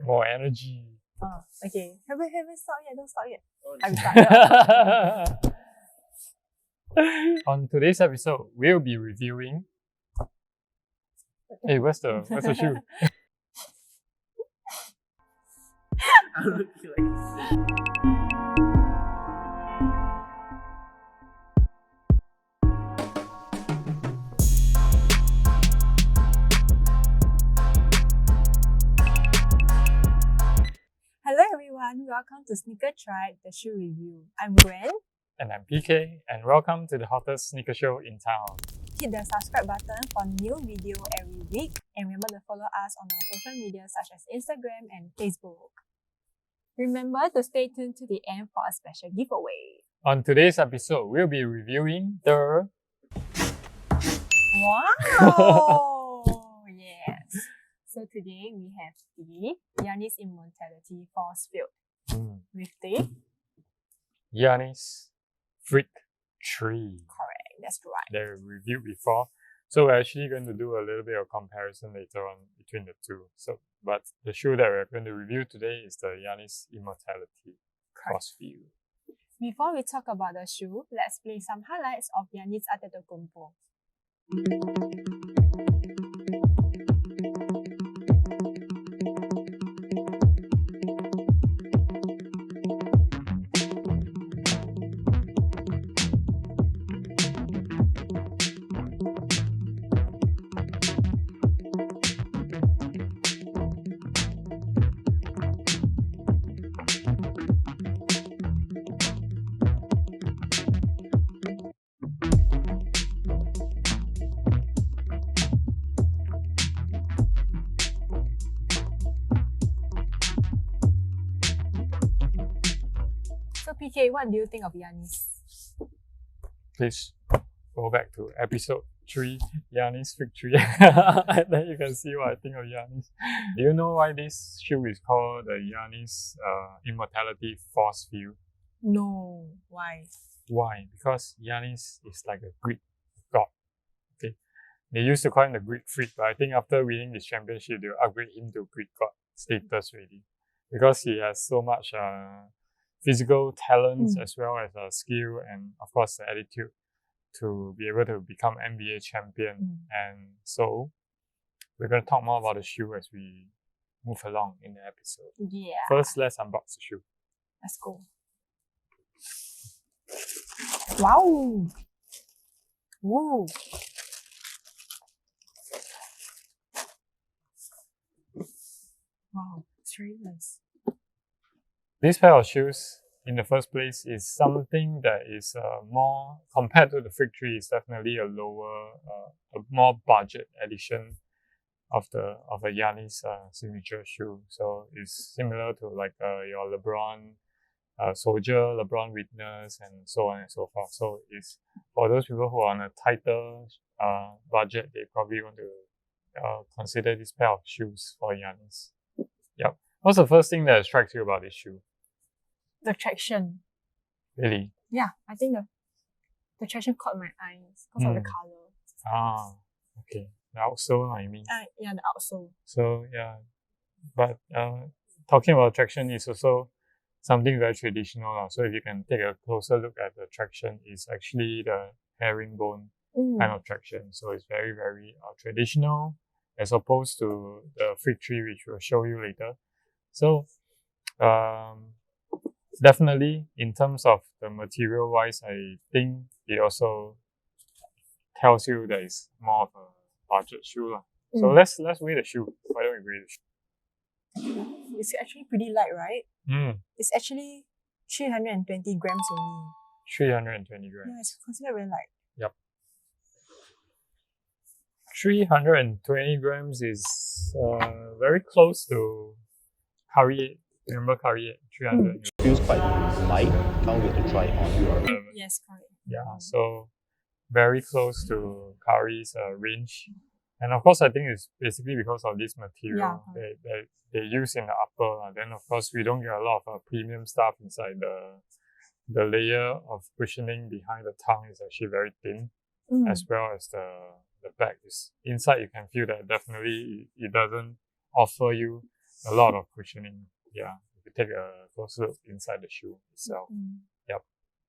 More energy. Oh, okay. Haven't start yet. Don't start yet. Oh, I'm started. On today's episode, we'll be reviewing. Hey, where's the shoe? Hello everyone, welcome to Sneaker Tribe, the shoe review. I'm Gwen. And I'm PK, and welcome to the hottest sneaker show in town. Hit the subscribe button for new video every week, and remember to follow us on our social media such as Instagram and Facebook. Remember to stay tuned to the end for a special giveaway. On today's episode, we'll be reviewing the... Wow! Yes! So today we have the Giannis Immortality Force Field with the Giannis Freak 3. Correct, that's right. They were reviewed before. So we're actually going to do a little bit of comparison later on between the two. But the shoe that we're going to review today is the Giannis Immortality Force Field. Before we talk about the shoe, let's play some highlights of Giannis Antetokounmpo. So PK, what do you think of Giannis? Please go back to episode 3, Giannis Freak 3. And then you can see what I think of Giannis. Do you know why this shoe is called the Giannis Immortality Force Field? No, why? Why? Because Giannis is like a Greek god. Okay, they used to call him the Greek freak, but I think after winning this championship, they'll upgrade him to Greek god status already, because he has so much physical talents as well as skill and of course the attitude to be able to become NBA champion. And so we're going to talk more about the shoe as we move along in the episode. Yeah. First, let's unbox the shoe. Let's go. Wow! Woo! Wow, it's very nice. This pair of shoes, in the first place, is something that is more, compared to the Freak 3, is definitely a lower, a more budget edition of a Giannis signature shoe. So it's similar to like your LeBron Soldier, LeBron Witness, and so on and so forth. So it's for those people who are on a tighter budget, they probably want to consider this pair of shoes for Giannis. Yep. What's the first thing that strikes you about this shoe? The traction. Really? Yeah, I think the traction caught my eyes because of the color. Ah, okay. The outsole, I mean. Yeah, the outsole. So yeah, but talking about traction is also something very traditional. So if you can take a closer look at the traction, it's actually the herringbone kind of traction. So it's very, very traditional as opposed to the Freak 3, which we'll show you later. So definitely in terms of the material wise, I think it also tells you that it's more of a budget shoe. So let's weigh the shoe. Why don't we weigh the shoe? It's actually pretty light, right? It's actually 320 grams only. 320 grams. Yeah, it's considered very light. Yep. 320 grams is very close to Curry 8. Remember Curry 8? 300. Feels quite light. Now we have to try it on. Yes, correct. Yeah, so very close to Curry's range. And of course, I think it's basically because of this material they use in the upper. Then of course, we don't get a lot of premium stuff inside. The layer of cushioning behind the tongue is actually very thin, as well as the back is inside. You can feel that definitely it doesn't offer you a lot of cushioning. Yeah, if you take a close look inside the shoe itself. Yep.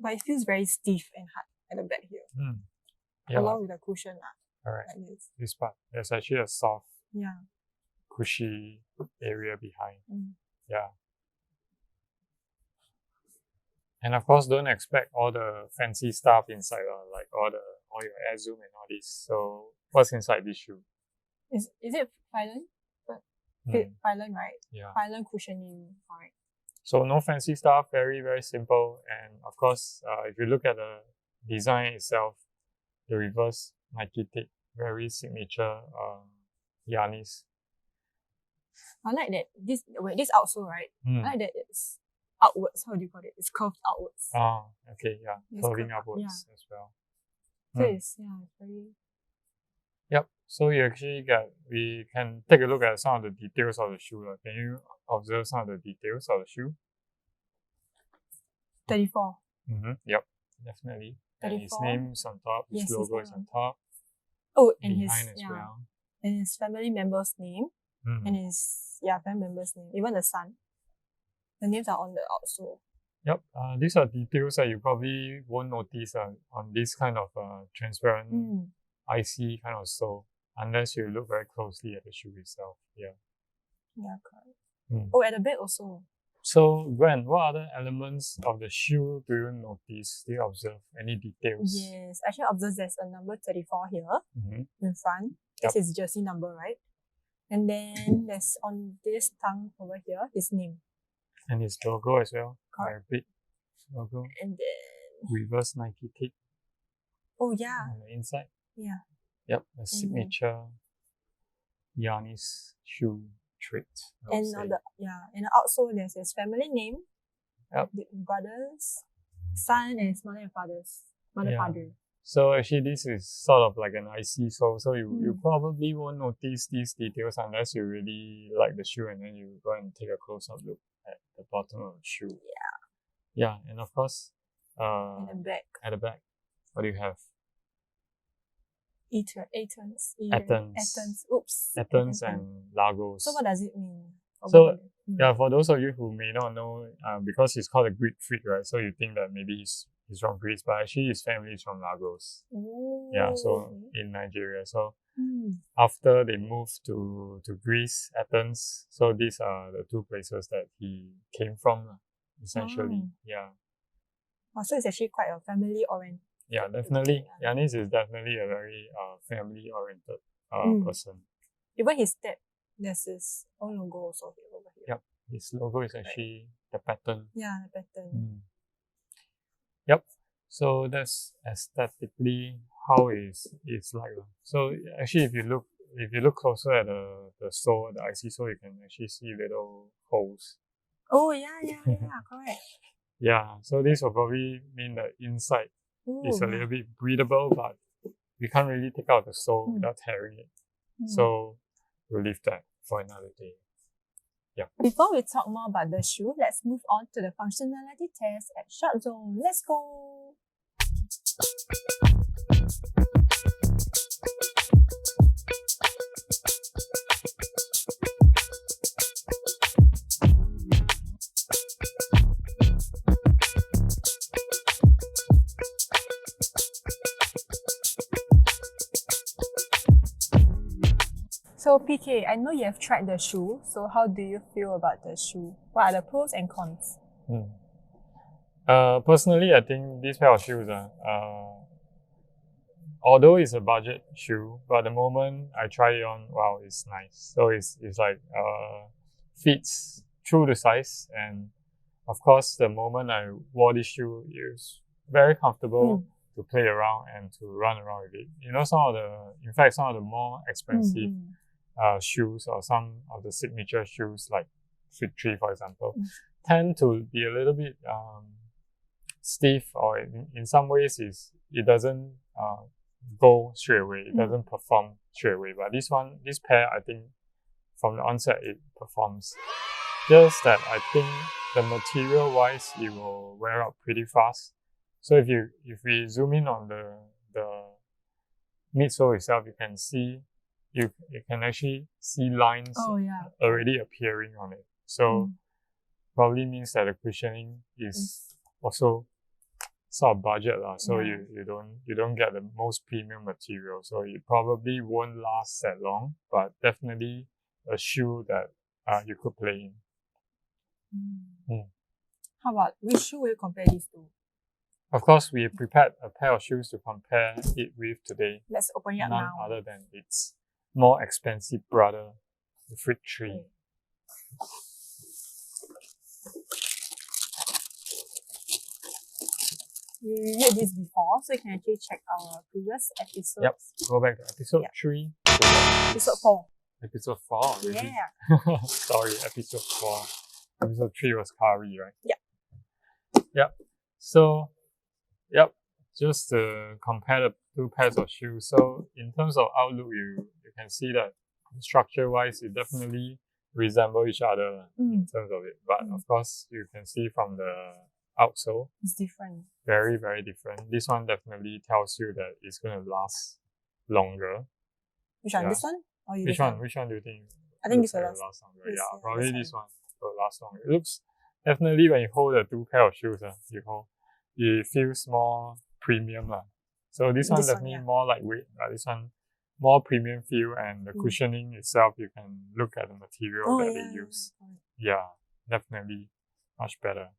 But it feels very stiff and hard at the back here. Yeah, Along with the cushion. correct. Like this. This part, there's actually a soft, Yeah. cushy area behind. Yeah. And of course, don't expect all the fancy stuff inside, like all your air zoom and all this. So, what's inside this shoe? Is it Phylon? Phylon, right? Yeah. Phylon cushioning. Alright. So no fancy stuff, very, very simple. And of course, if you look at the design itself, the reverse Nike tick, very signature Giannis. I like that this outsole, right? I like that it's outwards. How do you call it? It's curved outwards. Oh, okay, yeah. It's Curving curved, upwards as well. So it's very. Yep. So we can take a look at some of the details of the shoe. Can you observe some of the details of the shoe? 34. Yep, definitely. And his 34. name is on top, his logo is on top. Oh, and behind his as well. And his family member's name. And his family member's name. Even the son. The names are on the outsole. Yep. These are details that you probably won't notice on this kind of transparent icy kind of sole, unless you look very closely at the shoe itself. Yeah. Yeah, correct. Oh, at the back also. So, Gwen, what other elements of the shoe do you notice? Do you observe any details? Yes, actually observe there's a number 34 here in front. Yep. This is jersey number, right? And then there's on this tongue over here, his name. And his logo as well. Correct. Very big logo. And then Reverse Nike tick. Oh yeah. On the inside. Yeah. Yep, a signature Giannis shoe trait. And on the outsole there's his family name. Yep. The brothers, son, and his mother and father. So actually this is sort of like an icy sole. So you probably won't notice these details unless you really like the shoe and then you go and take a close-up look at the bottom of the shoe. Yeah, and of course, at the back, what do you have? Ettons. Oops. Ettons and Lagos. So what does it mean? So for those of you who may not know, because he's called a Greek freak, right? So you think that maybe he's from Greece, but actually his family is from Lagos. Yeah, so in Nigeria. So after they moved to Greece, Athens, so these are the two places that he came from, essentially. Yeah. So it's actually quite a family oriented. Yeah, definitely. Giannis is definitely a very family oriented person. Even his dad, there's his own logo also here over here. Yep. His logo is actually the pattern. Yeah, the pattern. Yep. So that's aesthetically how it's like. So actually, if you look closer at the sole, the icy sole, you can actually see little holes. Oh yeah, correct. Yeah. So this will probably mean that inside is a little bit breathable, but we can't really take out the sole without tearing it. So we'll leave that for another day. Yeah. Before we talk more about the shoe, let's move on to the functionality test at Short Zone. Let's go! So PK, I know you have tried the shoe, so how do you feel about the shoe? What are the pros and cons? Personally, I think this pair of shoes, although it's a budget shoe, but at the moment I try it on, wow, it's nice. So it's like fits through the size, and of course the moment I wore this shoe, it was very comfortable to play around and to run around with it. You know, some of the more expensive shoes or some of the signature shoes like Fig Tree, for example, tend to be a little bit stiff, or in some ways it doesn't go straight away. It doesn't perform straight away. But this pair, I think from the onset it performs. Just that I think the material wise it will wear out pretty fast. So if we zoom in on the midsole itself, you can see you can actually see lines Oh yeah. already appearing on it. So probably means that the cushioning is also sort of budget lah. So Yeah. you don't get the most premium material. So it probably won't last that long, but definitely a shoe that you could play in. How about which shoe will you compare these to? Of course, we prepared a pair of shoes to compare it with today. Let's open it up None now. other than its more expensive brother, the Freak 3. We reviewed this before, so you can actually check our previous episodes. Yep. Go back to episode 3. Episode 4. Episode 4 already. Yeah. Sorry, episode 4. Episode 3 was Kari, right? Yeah. Yep. So, yep. Just to compare the two pairs of shoes. So, in terms of outlook, you can see that structure-wise, it definitely resemble each other in terms of it. But of course, you can see from the outsole, it's different. Very, very different. This one definitely tells you that it's going to last longer. Which one? This one? Or Which one? Which one do you think? I think this will last longer. This, yeah, probably this one will last longer. It looks definitely when you hold the two pair of shoes, it feels more premium lah. So this one definitely more lightweight. This one more premium feel, and the cushioning itself, you can look at the material that they use. Yeah, definitely much better.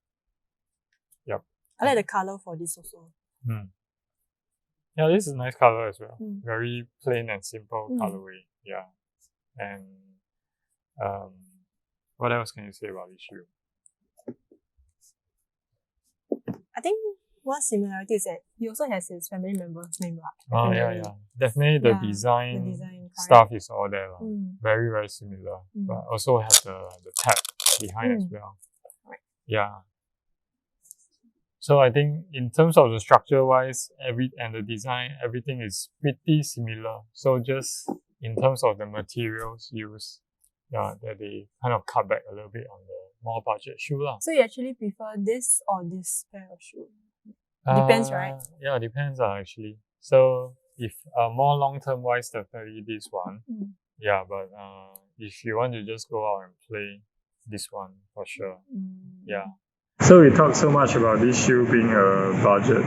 Yep. I like the color for this also. Yeah, this is a nice color as well. Very plain and simple colorway. Yeah. And what else can you say about this shoe? I think one similarity is that he also has his family member's name. Oh, yeah. Definitely the design stuff is all there. Very, very similar. But also has the tag behind as well. Yeah. So I think in terms of the structure wise, and the design, everything is pretty similar. So just in terms of the materials used, that they kind of cut back a little bit on the more budget shoe lah. So you actually prefer this or this pair of shoe? Depends, right? Yeah, depends actually. So if more long term wise, definitely this one. Yeah, but if you want to just go out and play, this one for sure. Yeah. So we talked so much about this shoe being a budget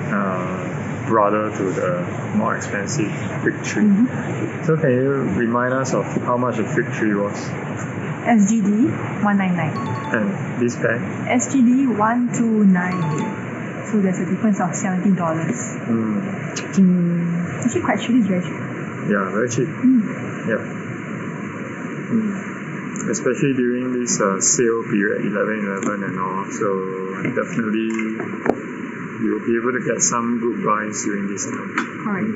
brother to the more expensive Freak 3. So can you remind us of how much the Freak 3 was? SGD 199. And this pair? SGD 129. So there's a difference of $17. Actually quite cheap, it's very cheap. Yeah, very cheap. Yeah. Especially during this sale period, 11/11 and all. So definitely you'll be able to get some good buys during this time. Alright.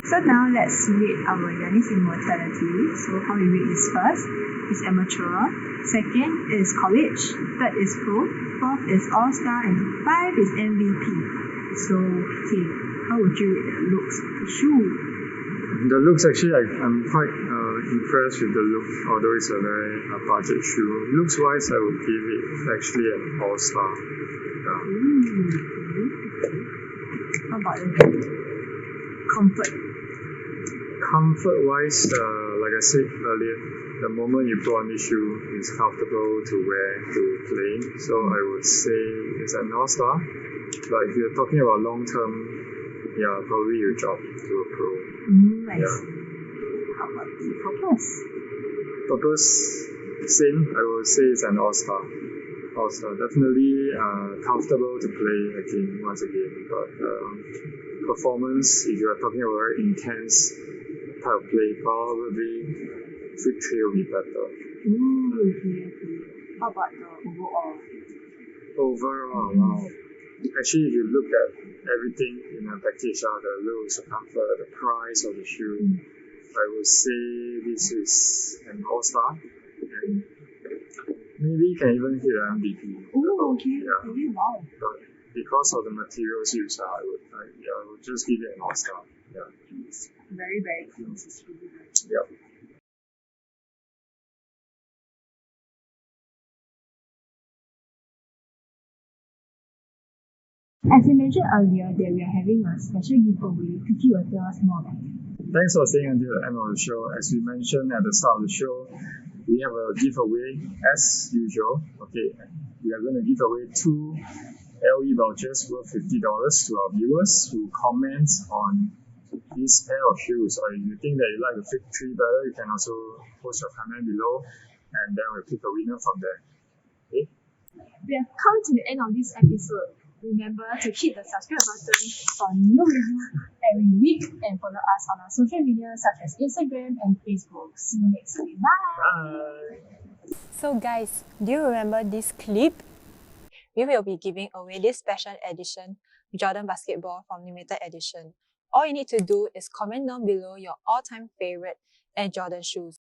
So now let's rate our Giannis Immortality. So how we rate is first is amateur, second is college, third is pro, fourth is all-star, and 5 is MVP. So okay, how would you rate the looks of the shoe? The looks actually, I'm quite impressed with the look, although it's a very budget shoe. Looks wise, I would give it actually an all-star. Yeah. How about the comfort? Comfort wise, like I said earlier, the moment you put on this shoe, it's comfortable to wear to play. So I would say it's an all-star. But if you're talking about long term, yeah, probably you drop to a pro. Nice. Yeah. How about the purpose? Purpose, same. I would say it's an all-star. All-star. Definitely comfortable to play again, once again. But performance, if you are talking about very intense type of play, probably Freak 3 will be better. Okay. How about the overall? Overall, wow. Actually, if you look at everything in a package, the looks, the comfort, the price of the shoe, I would say this is an all-star. And maybe you can even hit an MVP. Oh, okay. Yeah. Wow. But because of the materials used, I would just give it an all-star. Yeah. It's very, very close. It's really nice. Yep. As we mentioned earlier, that we are having a special giveaway. Could you tell us more about it? Thanks for staying until the end of the show. As we mentioned at the start of the show, we have a giveaway as usual. Okay, we are going to give away 2 LE vouchers worth $50 to our viewers who comment on this pair of shoes. Or if you think that you like the Fig Tree better, you can also post your comment below and then we'll pick a winner from there. Okay? We have come to the end of this episode. Remember to hit the subscribe button for new reviews every week and follow us on our social media such as Instagram and Facebook. See you next week. Bye! Bye! So guys, do you remember this clip? We will be giving away this special edition Jordan basketball from Limited Edition. All you need to do is comment down below your all-time favorite Air Jordan shoes.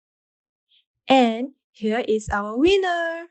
And here is our winner!